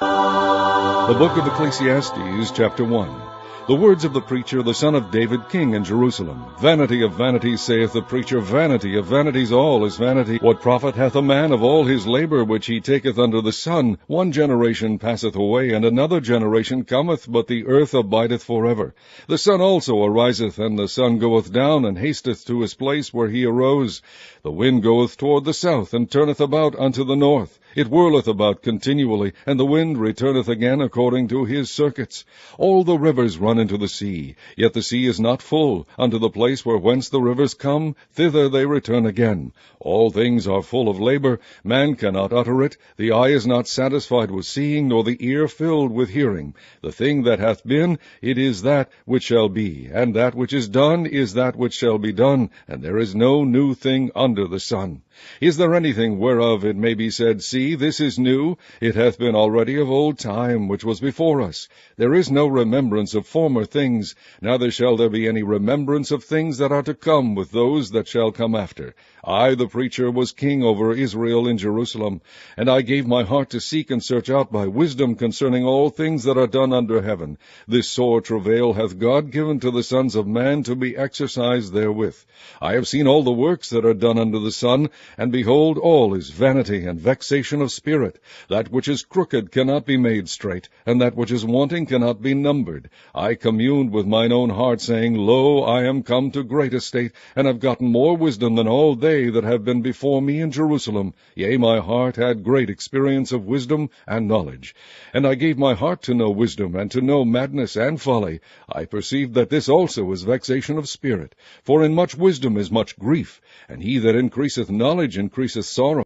The book of Ecclesiastes, chapter 1. The words of the preacher, the son of David, king in Jerusalem. Vanity of vanities, saith the preacher, vanity of vanities, all is vanity. What profit hath a man of all his labor which he taketh under the sun? One generation passeth away, and another generation cometh, but the earth abideth forever. The sun also ariseth, and the sun goeth down, and hasteth to his place where he arose. The wind goeth toward the south, and turneth about unto the north. It whirleth about continually, and the wind returneth again according to his circuits. All the rivers run into the sea, yet the sea is not full. Unto the place where whence the rivers come, thither they return again. All things are full of labor. Man cannot utter it. The eye is not satisfied with seeing, nor the ear filled with hearing. The thing that hath been, it is that which shall be, and that which is done is that which shall be done, and there is no new thing under the sun. Is there anything whereof it may be said, See, this is new? It hath been already of old time, which was before us. There is no remembrance of former things, neither shall there be any remembrance of things that are to come with those that shall come after. I, the preacher, was king over Israel in Jerusalem, and I gave my heart to seek and search out by wisdom concerning all things that are done under heaven. This sore travail hath God given to the sons of man to be exercised therewith. I have seen all the works that are done under the sun, and behold, all is vanity and vexation of spirit. That which is crooked cannot be made straight, and that which is wanting cannot be numbered. I communed with mine own heart, saying, Lo, I am come to great estate, and have gotten more wisdom than all they that have been before me in Jerusalem. Yea, my heart had great experience of wisdom and knowledge. And I gave my heart to know wisdom, and to know madness and folly. I perceived that this also is vexation of spirit. For in much wisdom is much grief, and he that increaseth knowledge increaseth sorrow.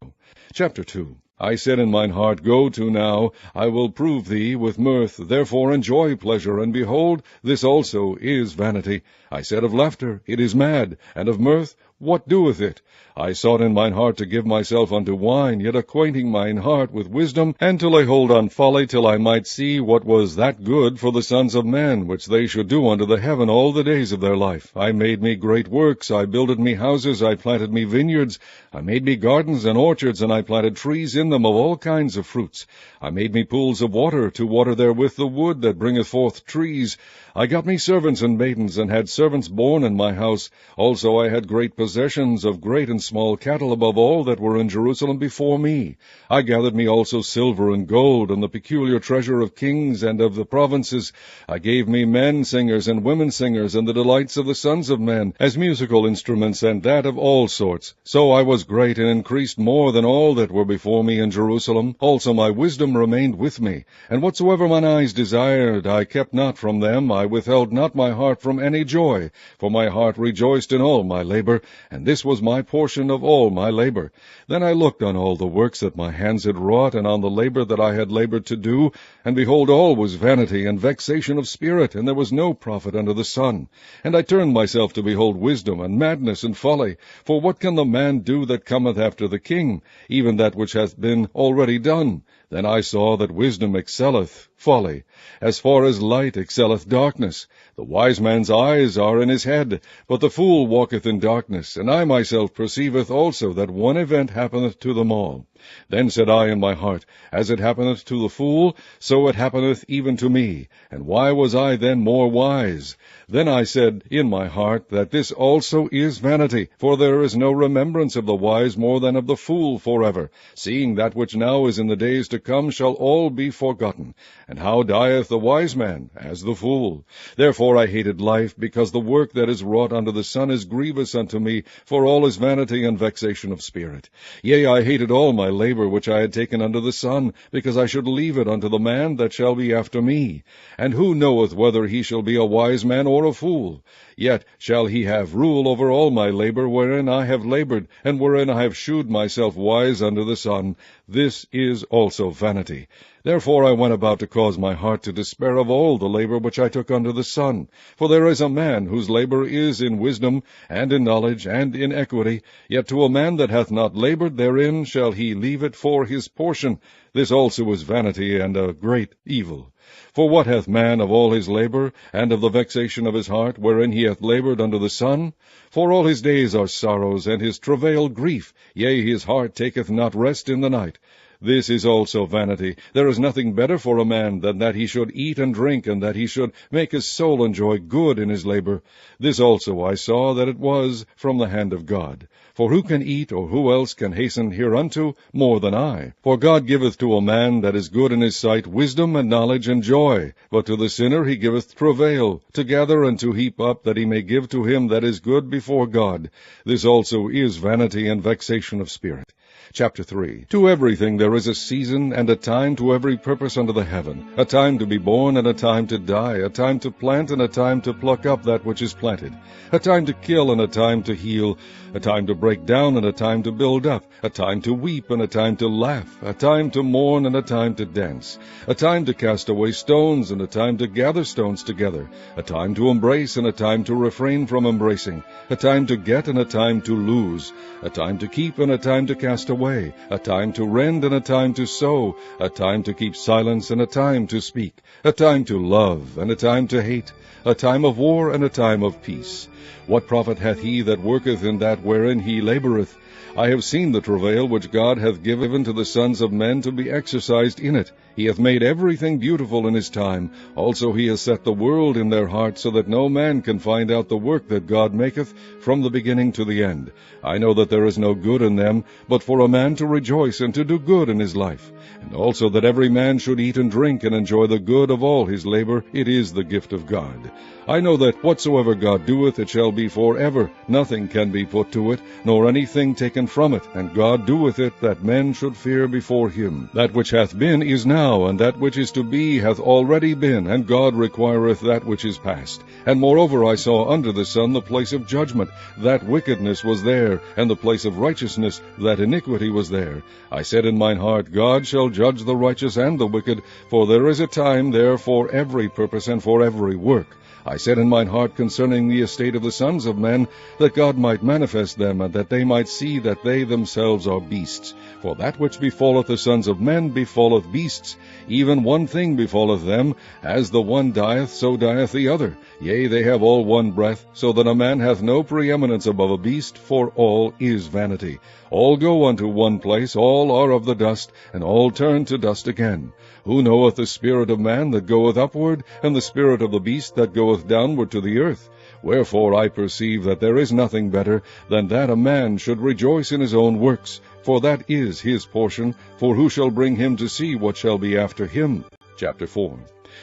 Chapter 2. I said in mine heart, Go to now, I will prove thee with mirth, therefore enjoy pleasure, and behold, this also is vanity. I said of laughter, It is mad, and of mirth, what doeth it? I sought in mine heart to give myself unto wine, yet acquainting mine heart with wisdom, and to lay hold on folly, till I might see what was that good for the sons of men, which they should do unto the heaven all the days of their life. I made me great works, I builded me houses, I planted me vineyards, I made me gardens and orchards, and I planted trees in them of all kinds of fruits. I made me pools of water, to water therewith the wood that bringeth forth trees. I got me servants and maidens, and had servants born in my house. Also I had great possessions of great and small cattle above all that were in Jerusalem before me. I gathered me also silver and gold, and the peculiar treasure of kings and of the provinces. I gave me men singers and women singers, and the delights of the sons of men, as musical instruments, and that of all sorts. So I was great, and increased more than all that were before me in Jerusalem. Also my wisdom remained with me, and whatsoever mine eyes desired, I kept not from them. I withheld not my heart from any joy, for my heart rejoiced in all my labor, and this was my portion of all my labor. Then I looked on all the works that my hands had wrought, and on the labor that I had labored to do, and behold, all was vanity and vexation of spirit, and there was no profit under the sun. And I turned myself to behold wisdom, and madness, and folly. For what can the man do that cometh after the king? Even that which hath been already done. Then I saw that wisdom excelleth folly, as far as light excelleth darkness. The wise man's eyes are in his head, but the fool walketh in darkness. And I myself perceiveth also that one event happeneth to them all. Then said I in my heart, As it happeneth to the fool, so it happeneth even to me. And why was I then more wise? Then I said in my heart, that this also is vanity, for there is no remembrance of the wise more than of the fool forever, seeing that which now is in the days to come shall all be forgotten. And how dieth the wise man? As the fool. Therefore I hated life, because the work that is wrought under the sun is grievous unto me, for all is vanity and vexation of spirit. Yea, I hated all my labor which I had taken under the sun, because I should leave it unto the man that shall be after me. And who knoweth whether he shall be a wise man or a fool? Yet shall he have rule over all my labor, wherein I have labored, and wherein I have shewed myself wise under the sun. This is also vanity. Therefore I went about to cause my heart to despair of all the labor which I took under the sun. For there is a man whose labor is in wisdom, and in knowledge, and in equity. Yet to a man that hath not labored therein shall he leave it for his portion. This also is vanity, and a great evil. For what hath man of all his labor, and of the vexation of his heart, wherein he hath labored under the sun? For all his days are sorrows, and his travail grief, yea, his heart taketh not rest in the night. This is also vanity. There is nothing better for a man than that he should eat and drink, and that he should make his soul enjoy good in his labor. This also I saw that it was from the hand of God. For who can eat, or who else can hasten hereunto more than I? For God giveth to a man that is good in his sight wisdom and knowledge and joy. But to the sinner he giveth travail, to gather and to heap up, that he may give to him that is good before God. This also is vanity and vexation of spirit. Chapter 3. To everything there is a season, and a time to every purpose under the heaven, a time to be born, and a time to die, a time to plant, and a time to pluck up that which is planted, a time to kill, and a time to heal, a time to break down, and a time to build up, a time to weep, and a time to laugh, a time to mourn, and a time to dance, a time to cast away stones, and a time to gather stones together, a time to embrace, and a time to refrain from embracing, a time to get, and a time to lose, a time to keep, and a time to cast away, a time to rend, and a time to sow, a time to keep silence, and a time to speak, a time to love, and a time to hate, a time of war, and a time of peace. What profit hath he that worketh in that wherein he laboureth? I have seen the travail which God hath given to the sons of men to be exercised in it. He hath made everything beautiful in his time. Also he has set the world in their hearts, so that no man can find out the work that God maketh from the beginning to the end. I know that there is no good in them, but for a man to rejoice and to do good in his life. And also that every man should eat and drink and enjoy the good of all his labor. It is the gift of God. I know that whatsoever God doeth, it shall be for ever. Nothing can be put to it, nor anything taken from it. And God doeth it, that men should fear before him. That which hath been is now, and that which is to be hath already been, and God requireth that which is past. And moreover I saw under the sun the place of judgment, that wickedness was there, and the place of righteousness, that iniquity was there. I said in mine heart, God shall judge the righteous and the wicked, for there is a time there for every purpose and for every work. I said in mine heart concerning the estate of the sons of men, that God might manifest them, and that they might see that they themselves are beasts. For that which befalleth the sons of men befalleth beasts. Even one thing befalleth them, as the one dieth, so dieth the other. Yea, they have all one breath, so that a man hath no preeminence above a beast, for all is vanity. All go unto one place, all are of the dust, and all turn to dust again. Who knoweth the spirit of man that goeth upward, and the spirit of the beast that goeth downward to the earth? Wherefore I perceive that there is nothing better than that a man should rejoice in his own works, for that is his portion, for who shall bring him to see what shall be after him? Chapter 4.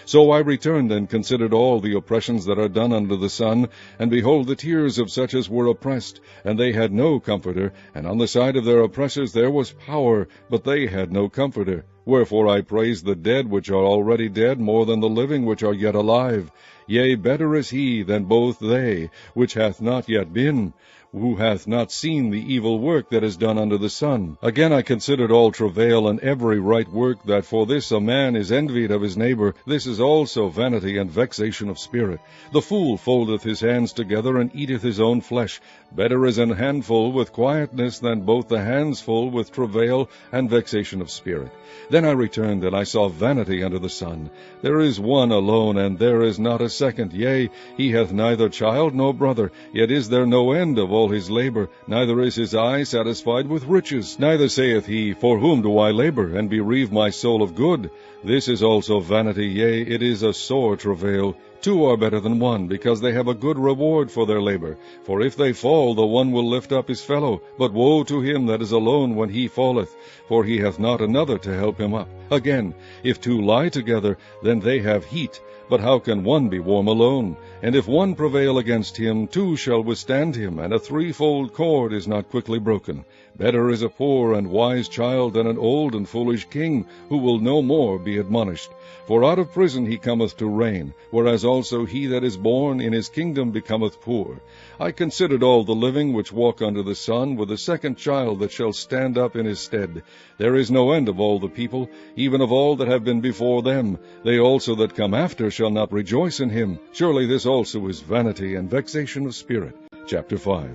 So I returned and considered all the oppressions that are done under the sun, and behold the tears of such as were oppressed, and they had no comforter, and on the side of their oppressors there was power, but they had no comforter. Wherefore I praise the dead which are already dead more than the living which are yet alive. Yea, better is he than both they, which hath not yet been, who hath not seen the evil work that is done under the sun. Again I considered all travail and every right work, that for this a man is envied of his neighbor. This is also vanity and vexation of spirit. The fool foldeth his hands together, and eateth his own flesh. Better is an handful with quietness than both the hands full with travail and vexation of spirit. Then I returned, and I saw vanity under the sun. There is one alone, and there is not a second. Yea, he hath neither child nor brother, yet is there no end of all his labor, neither is his eye satisfied with riches. Neither saith he, For whom do I labor, and bereave my soul of good? This is also vanity, yea, it is a sore travail. Two are better than one, because they have a good reward for their labor. For if they fall, the one will lift up his fellow. But woe to him that is alone when he falleth, for he hath not another to help him up. Again, if two lie together, then they have heat. But how can one be warm alone? And if one prevail against him, two shall withstand him, and a threefold cord is not quickly broken. Better is a poor and wise child than an old and foolish king, who will no more be admonished. For out of prison he cometh to reign, whereas also he that is born in his kingdom becometh poor. I considered all the living which walk under the sun, with a second child that shall stand up in his stead. There is no end of all the people, even of all that have been before them. They also that come after shall not rejoice in him. Surely this also is vanity and vexation of spirit. Chapter 5.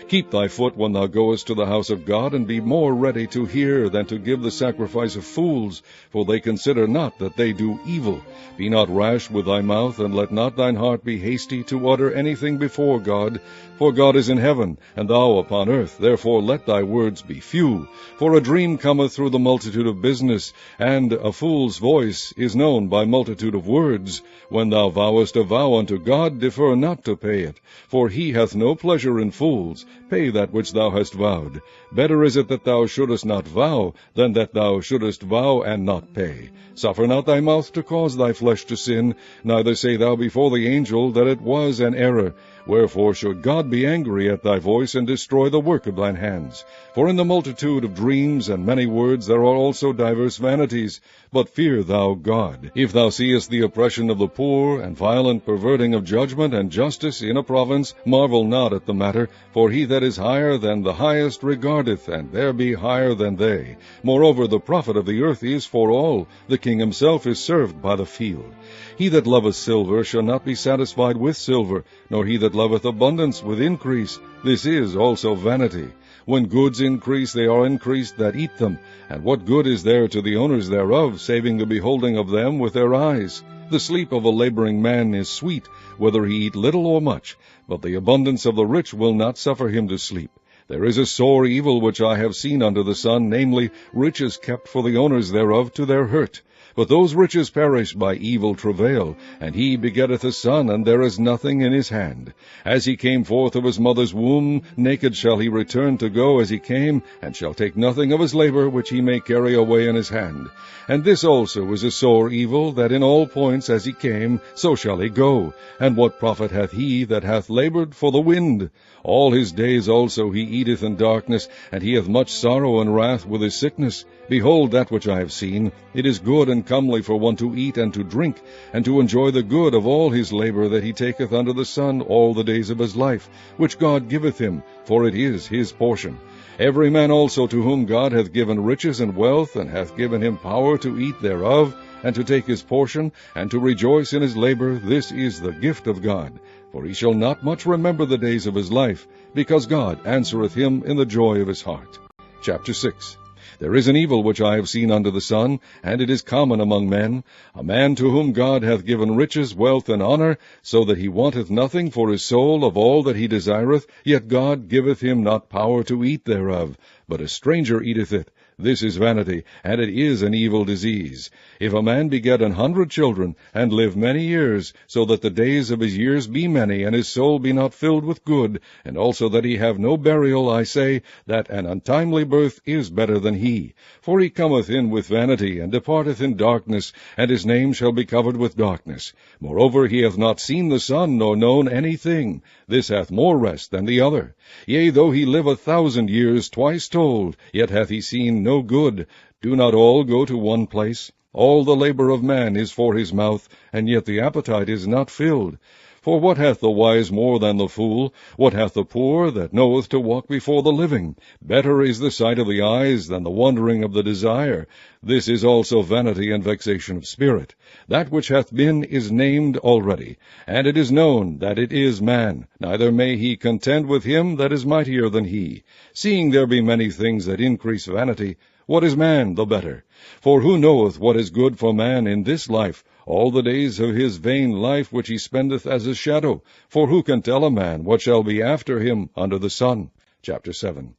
Keep thy foot when thou goest to the house of God, and be more ready to hear than to give the sacrifice of fools, for they consider not that they do evil. Be not rash with thy mouth, and let not thine heart be hasty to utter anything before God. For God is in heaven, and thou upon earth. Therefore let thy words be few. For a dream cometh through the multitude of business, and a fool's voice is known by multitude of words. When thou vowest a vow unto God, defer not to pay it. For he hath no pleasure in fools. Pay that which thou hast vowed. Better is it that thou shouldest not vow, than that thou shouldest vow and not pay. Suffer not thy mouth to cause thy flesh to sin, neither say thou before the angel that it was an error. Wherefore should God be angry at thy voice, and destroy the work of thine hands? For in the multitude of dreams and many words there are also divers vanities. But fear thou God. If thou seest the oppression of the poor, and violent perverting of judgment and justice in a province, marvel not at the matter, for he that is higher than the highest regardeth, and there be higher than they. Moreover, the profit of the earth is for all. The king himself is served by the field. He that loveth silver shall not be satisfied with silver, nor he that loveth abundance with increase. This is also vanity. When goods increase, they are increased that eat them. And what good is there to the owners thereof, saving the beholding of them with their eyes? The sleep of a laboring man is sweet, whether he eat little or much, but the abundance of the rich will not suffer him to sleep. There is a sore evil which I have seen under the sun, namely, riches kept for the owners thereof to their hurt. But those riches perish by evil travail, and he begetteth a son, and there is nothing in his hand. As he came forth of his mother's womb, naked shall he return to go as he came, and shall take nothing of his labor which he may carry away in his hand. And this also is a sore evil, that in all points as he came, so shall he go. And what profit hath he that hath labored for the wind? All his days also he eateth in darkness, and he hath much sorrow and wrath with his sickness. Behold, that which I have seen, it is good and comely for one to eat and to drink, and to enjoy the good of all his labor that he taketh under the sun all the days of his life, which God giveth him, for it is his portion. Every man also to whom God hath given riches and wealth, and hath given him power to eat thereof, and to take his portion, and to rejoice in his labor, this is the gift of God. For he shall not much remember the days of his life, because God answereth him in the joy of his heart. Chapter 6. There is an evil which I have seen under the sun, and it is common among men, a man to whom God hath given riches, wealth, and honor, so that he wanteth nothing for his soul of all that he desireth, yet God giveth him not power to eat thereof, but a stranger eateth it. This is vanity, and it is an evil disease. If a man beget 100 children, and live many years, so that the days of his years be many, and his soul be not filled with good, and also that he have no burial, I say, that an untimely birth is better than he. For he cometh in with vanity, and departeth in darkness, and his name shall be covered with darkness. Moreover, he hath not seen the sun, nor known anything. This hath more rest than the other. Yea, though he live 1,000 years, twice told, yet hath he seen no good. Do not all go to one place? All the labor of man is for his mouth, and yet the appetite is not filled. For what hath the wise more than the fool? What hath the poor that knoweth to walk before the living? Better is the sight of the eyes than the wandering of the desire. This is also vanity and vexation of spirit. That which hath been is named already, and it is known that it is man, neither may he contend with him that is mightier than he. Seeing there be many things that increase vanity, what is man the better? For who knoweth what is good for man in this life, all the days of his vain life which he spendeth as a shadow? For who can tell a man what shall be after him under the sun? Chapter 7.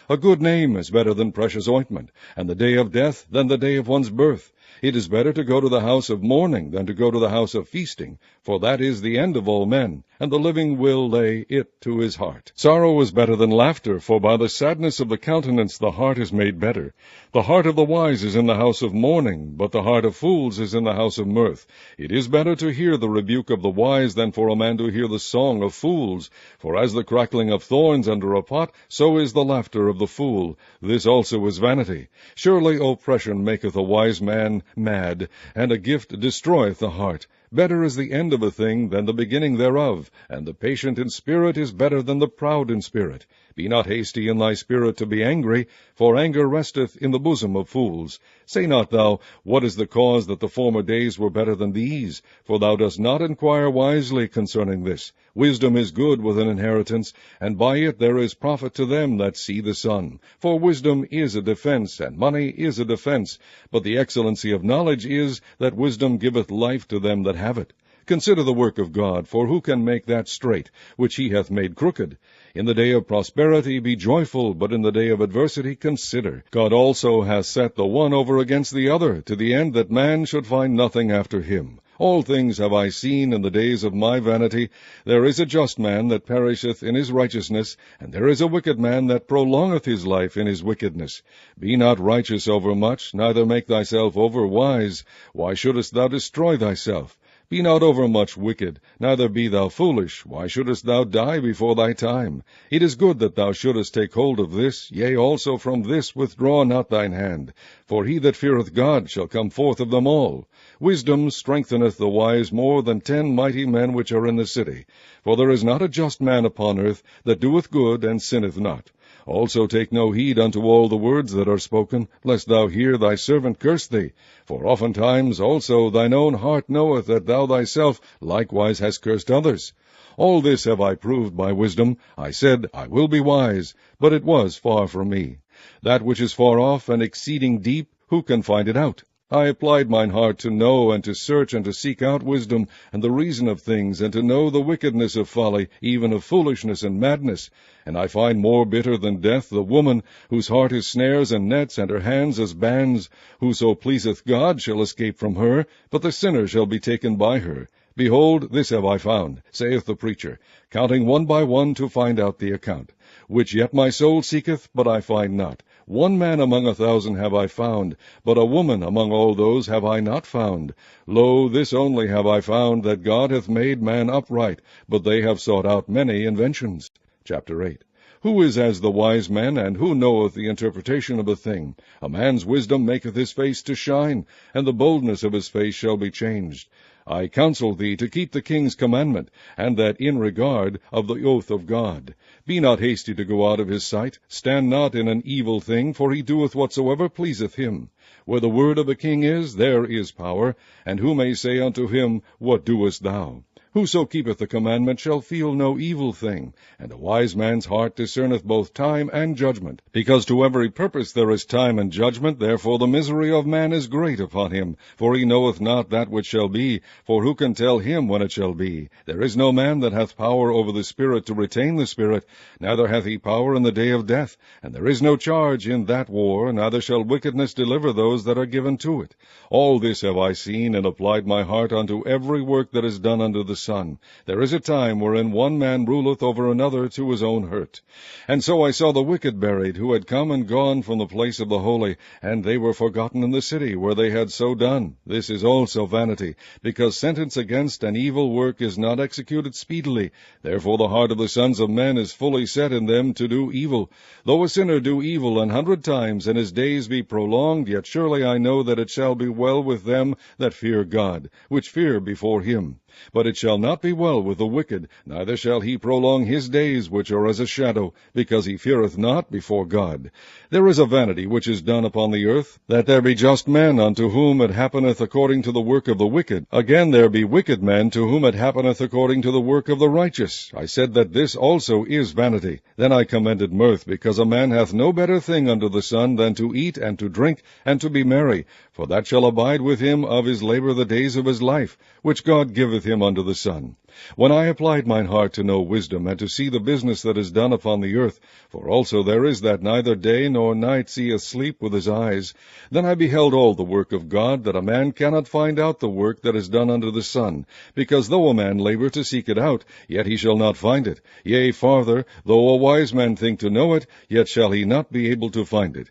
A good name is better than precious ointment, and the day of death than the day of one's birth. It is better to go to the house of mourning than to go to the house of feasting, for that is the end of all men, and the living will lay it to his heart. Sorrow is better than laughter, for by the sadness of the countenance the heart is made better. The heart of the wise is in the house of mourning, but the heart of fools is in the house of mirth. It is better to hear the rebuke of the wise than for a man to hear the song of fools. For as the crackling of thorns under a pot, so is the laughter of the fool. This also is vanity. Surely oppression maketh a wise man mad, and a gift destroyeth the heart. Better is the end of a thing than the beginning thereof, and the patient in spirit is better than the proud in spirit. Be not hasty in thy spirit to be angry, for anger resteth in the bosom of fools. Say not thou, What is the cause that the former days were better than these? For thou dost not inquire wisely concerning this. Wisdom is good with an inheritance, and by it there is profit to them that see the sun. For wisdom is a defense, and money is a defense. But the excellency of knowledge is, that wisdom giveth life to them that have it. Consider the work of God, for who can make that straight, which he hath made crooked? In the day of prosperity be joyful, but in the day of adversity consider. God also hath set the one over against the other, to the end that man should find nothing after him. All things have I seen in the days of my vanity. There is a just man that perisheth in his righteousness, and there is a wicked man that prolongeth his life in his wickedness. Be not righteous over much, neither make thyself over wise. Why shouldest thou destroy thyself? Be not overmuch wicked, neither be thou foolish. Why shouldest thou die before thy time? It is good that thou shouldest take hold of this, yea, also from this withdraw not thine hand. For he that feareth God shall come forth of them all. Wisdom strengtheneth the wise more than 10 mighty men which are in the city. For there is not a just man upon earth that doeth good and sinneth not. Also take no heed unto all the words that are spoken, lest thou hear thy servant curse thee. For oftentimes also thine own heart knoweth that thou thyself likewise hast cursed others. All this have I proved by wisdom. I said, I will be wise, but it was far from me. That which is far off and exceeding deep, who can find it out? I applied mine heart to know and to search and to seek out wisdom and the reason of things, and to know the wickedness of folly, even of foolishness and madness. And I find more bitter than death the woman, whose heart is snares and nets, and her hands as bands. Whoso pleaseth God shall escape from her, but the sinner shall be taken by her. Behold, this have I found, saith the preacher, counting one by one to find out the account. Which yet my soul seeketh, but I find not. One man among 1,000 have I found, but a woman among all those have I not found. Lo, this only have I found, that God hath made man upright, but they have sought out many inventions. Chapter 8. Who is as the wise man, and who knoweth the interpretation of a thing? A man's wisdom maketh his face to shine, and the boldness of his face shall be changed. I counsel thee to keep the king's commandment, and that in regard of the oath of God. Be not hasty to go out of his sight. Stand not in an evil thing, for he doeth whatsoever pleaseth him. Where the word of a king is, there is power. And who may say unto him, What doest thou? Whoso keepeth the commandment shall feel no evil thing, and a wise man's heart discerneth both time and judgment. Because to every purpose there is time and judgment, therefore the misery of man is great upon him, for he knoweth not that which shall be, for who can tell him when it shall be? There is no man that hath power over the Spirit to retain the Spirit, neither hath he power in the day of death, and there is no charge in that war, neither shall wickedness deliver those that are given to it. All this have I seen, and applied my heart unto every work that is done under the sun. There is a time wherein one man ruleth over another to his own hurt. And so I saw the wicked buried, who had come and gone from the place of the holy, and they were forgotten in the city where they had so done. This is also vanity, because sentence against an evil work is not executed speedily. Therefore the heart of the sons of men is fully set in them to do evil. Though a sinner do evil 100 times, and his days be prolonged, yet surely I know that it shall be well with them that fear God, which fear before him. But it shall not be well with the wicked, neither shall he prolong his days, which are as a shadow, because he feareth not before God. There is a vanity which is done upon the earth, that there be just men unto whom it happeneth according to the work of the wicked. Again there be wicked men to whom it happeneth according to the work of the righteous. I said that this also is vanity. Then I commended mirth, because a man hath no better thing under the sun than to eat and to drink and to be merry, for that shall abide with him of his labor the days of his life, which God giveth him under the sun. When I applied mine heart to know wisdom, and to see the business that is done upon the earth, for also there is that neither day nor night seeth sleep with his eyes, then I beheld all the work of God, that a man cannot find out the work that is done under the sun, because though a man labor to seek it out, yet he shall not find it. Yea, farther, though a wise man think to know it, yet shall he not be able to find it.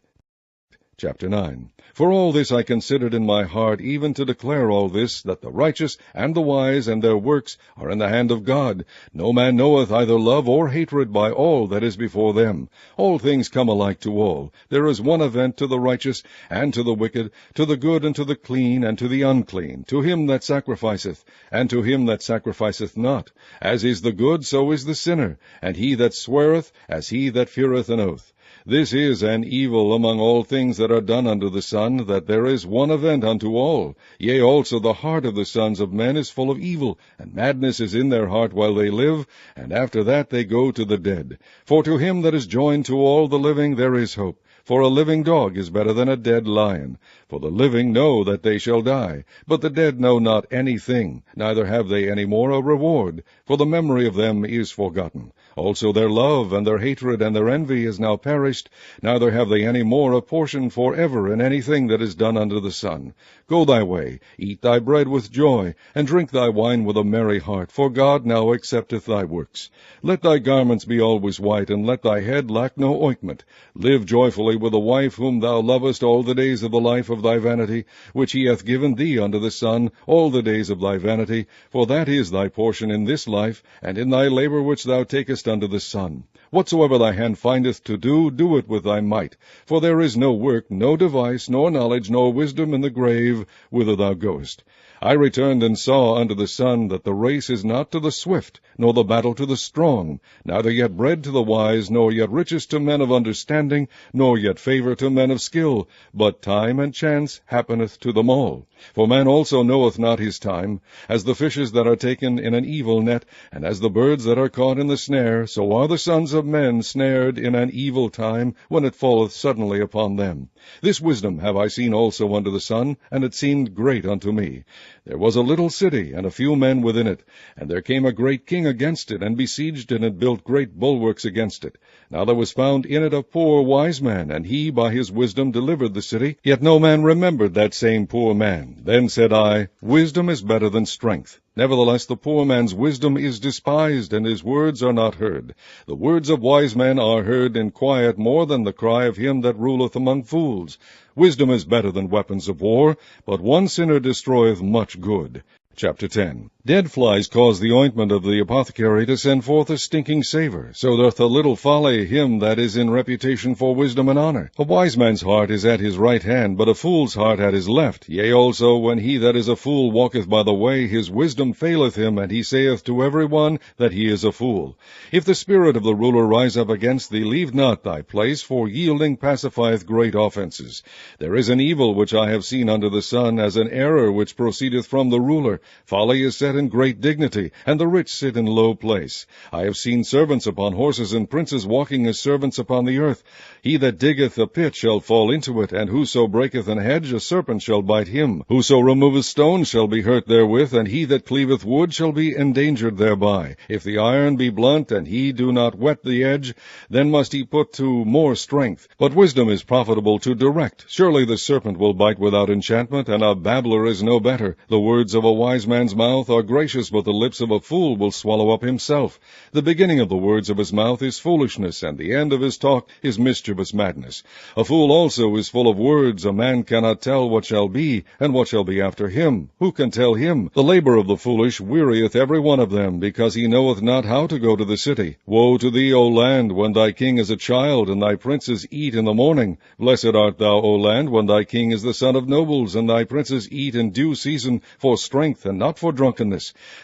Chapter 9. For all this I considered in my heart, even to declare all this, that the righteous and the wise and their works are in the hand of God. No man knoweth either love or hatred by all that is before them. All things come alike to all. There is one event to the righteous and to the wicked, to the good and to the clean and to the unclean, to him that sacrificeth, and to him that sacrificeth not. As is the good, so is the sinner, and he that sweareth, as he that feareth an oath. This is an evil among all things that are done under the sun, that there is one event unto all. Yea, also the heart of the sons of men is full of evil, and madness is in their heart while they live, and after that they go to the dead. For to him that is joined to all the living there is hope. For a living dog is better than a dead lion. For the living know that they shall die, but the dead know not anything, neither have they any more a reward, for the memory of them is forgotten. Also their love and their hatred and their envy is now perished, neither have they any more a portion for ever in anything that is done under the sun. Go thy way, eat thy bread with joy, and drink thy wine with a merry heart, for God now accepteth thy works. Let thy garments be always white, and let thy head lack no ointment. Live joyfully with a wife whom thou lovest all the days of the life of thy vanity, which he hath given thee under the sun, all the days of thy vanity, for that is thy portion in this life, and in thy labor which thou takest under the sun. Whatsoever thy hand findeth to do, do it with thy might. For there is no work, no device, nor knowledge, nor wisdom in the grave, whither thou goest. I returned and saw under the sun that the race is not to the swift, nor the battle to the strong, neither yet bread to the wise, nor yet riches to men of understanding, nor yet favor to men of skill, but time and chance happeneth to them all. For man also knoweth not his time, as the fishes that are taken in an evil net, and as the birds that are caught in the snare, so are the sons of men snared in an evil time, when it falleth suddenly upon them. This wisdom have I seen also under the sun, and it seemed great unto me. There was a little city, and a few men within it, and there came a great king against it, and besieged it, and built great bulwarks against it. Now there was found in it a poor wise man, and he by his wisdom delivered the city, yet no man remembered that same poor man. Then said I, Wisdom is better than strength. Nevertheless the poor man's wisdom is despised, and his words are not heard. The words of wise men are heard in quiet more than the cry of him that ruleth among fools. Wisdom is better than weapons of war, but one sinner destroyeth much good. Chapter 10. Dead flies cause the ointment of the apothecary to send forth a stinking savour. So doth a little folly him that is in reputation for wisdom and honour. A wise man's heart is at his right hand, but a fool's heart at his left. Yea, also, when he that is a fool walketh by the way, his wisdom faileth him, and he saith to every one that he is a fool. If the spirit of the ruler rise up against thee, leave not thy place, for yielding pacifieth great offences. There is an evil which I have seen under the sun, as an error which proceedeth from the ruler. Folly is set in great dignity, and the rich sit in low place. I have seen servants upon horses, and princes walking as servants upon the earth. He that diggeth a pit shall fall into it, and whoso breaketh an hedge, a serpent shall bite him. Whoso removeth stones shall be hurt therewith, and he that cleaveth wood shall be endangered thereby. If the iron be blunt, and he do not whet the edge, then must he put to more strength. But wisdom is profitable to direct. Surely the serpent will bite without enchantment, and a babbler is no better. The words of a wise man's mouth are gracious, but the lips of a fool will swallow up himself. The beginning of the words of his mouth is foolishness, and the end of his talk is mischievous madness. A fool also is full of words. A man cannot tell what shall be, and what shall be after him. Who can tell him? The labor of the foolish wearieth every one of them, because he knoweth not how to go to the city. Woe to thee, O land, when thy king is a child, and thy princes eat in the morning. Blessed art thou, O land, when thy king is the son of nobles, and thy princes eat in due season for strength, and not for drunkenness.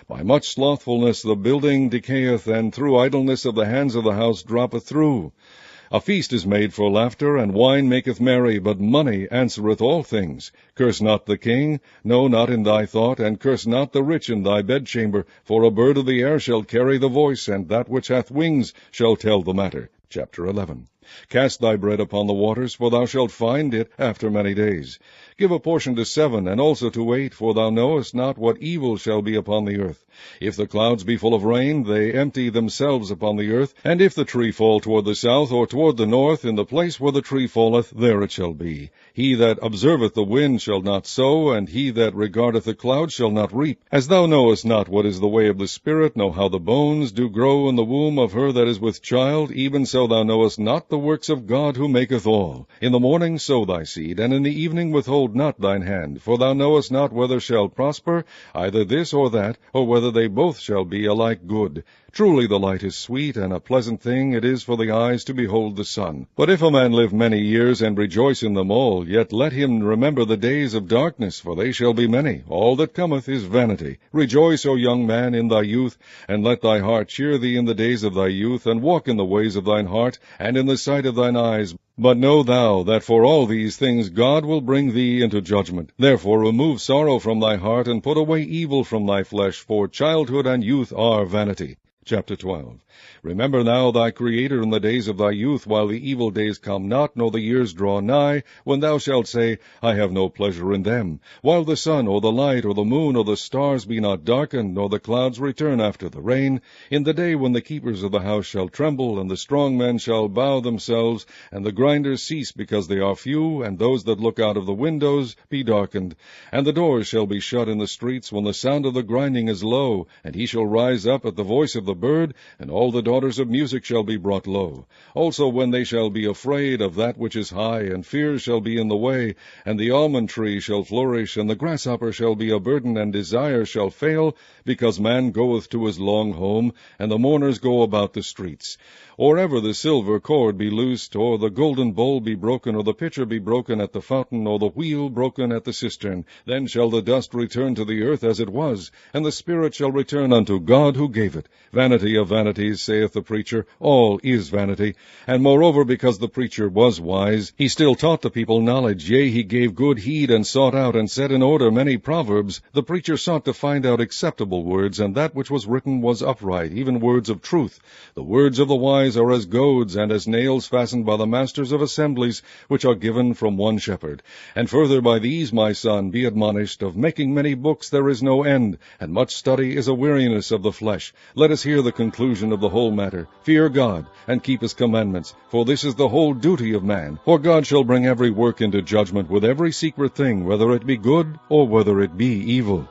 By much slothfulness the building decayeth, and through idleness of the hands of the house droppeth through. A feast is made for laughter, and wine maketh merry, but money answereth all things. Curse not the king, no, not in thy thought, and curse not the rich in thy bedchamber, for a bird of the air shall carry the voice, and that which hath wings shall tell the matter. Chapter 11. Cast thy bread upon the waters, for thou shalt find it after many days. Give a portion to 7, and also to 8, for thou knowest not what evil shall be upon the earth. If the clouds be full of rain, they empty themselves upon the earth. And if the tree fall toward the south, or toward the north, in the place where the tree falleth, there it shall be. He that observeth the wind shall not sow, and he that regardeth the clouds shall not reap. As thou knowest not what is the way of the Spirit, nor how the bones do grow in the womb of her that is with child, even so thou knowest not the works of God who maketh all. In the morning sow thy seed, and in the evening withhold not thine hand, for thou knowest not whether shall prosper, either this or that, or whether they both shall be alike good. Truly the light is sweet, and a pleasant thing it is for the eyes to behold the sun. But if a man live many years, and rejoice in them all, yet let him remember the days of darkness, for they shall be many. All that cometh is vanity. Rejoice, O young man, in thy youth, and let thy heart cheer thee in the days of thy youth, and walk in the ways of thine heart, and in the sight of thine eyes. But know thou that for all these things God will bring thee into judgment. Therefore remove sorrow from thy heart, and put away evil from thy flesh, for childhood and youth are vanity. Chapter 12. Remember now thy Creator in the days of thy youth, while the evil days come not, nor the years draw nigh, when thou shalt say, I have no pleasure in them. While the sun, or the light, or the moon, or the stars be not darkened, nor the clouds return after the rain, in the day when the keepers of the house shall tremble, and the strong men shall bow themselves, and the grinders cease because they are few, and those that look out of the windows be darkened. And the doors shall be shut in the streets, when the sound of the grinding is low, and he shall rise up at the voice of the bird, and all the daughters of music shall be brought low. Also when they shall be afraid of that which is high, and fears shall be in the way, and the almond tree shall flourish, and the grasshopper shall be a burden, and desire shall fail, because man goeth to his long home, and the mourners go about the streets. Or ever the silver cord be loosed, or the golden bowl be broken, or the pitcher be broken at the fountain, or the wheel broken at the cistern, then shall the dust return to the earth as it was, and the spirit shall return unto God who gave it. Vanity of vanities, saith the preacher, all is vanity. And moreover, because the preacher was wise, he still taught the people knowledge, yea, he gave good heed, and sought out and set in order many proverbs. The preacher sought to find out acceptable words, and that which was written was upright, even words of truth. The words of the wise are as goads, and as nails fastened by the masters of assemblies, which are given from one shepherd. And further by these, my son, be admonished, of making many books there is no end, and much study is a weariness of the flesh. Let us hear the conclusion of the whole matter. Fear God, and keep his commandments, for this is the whole duty of man. For God shall bring every work into judgment with every secret thing, whether it be good or whether it be evil.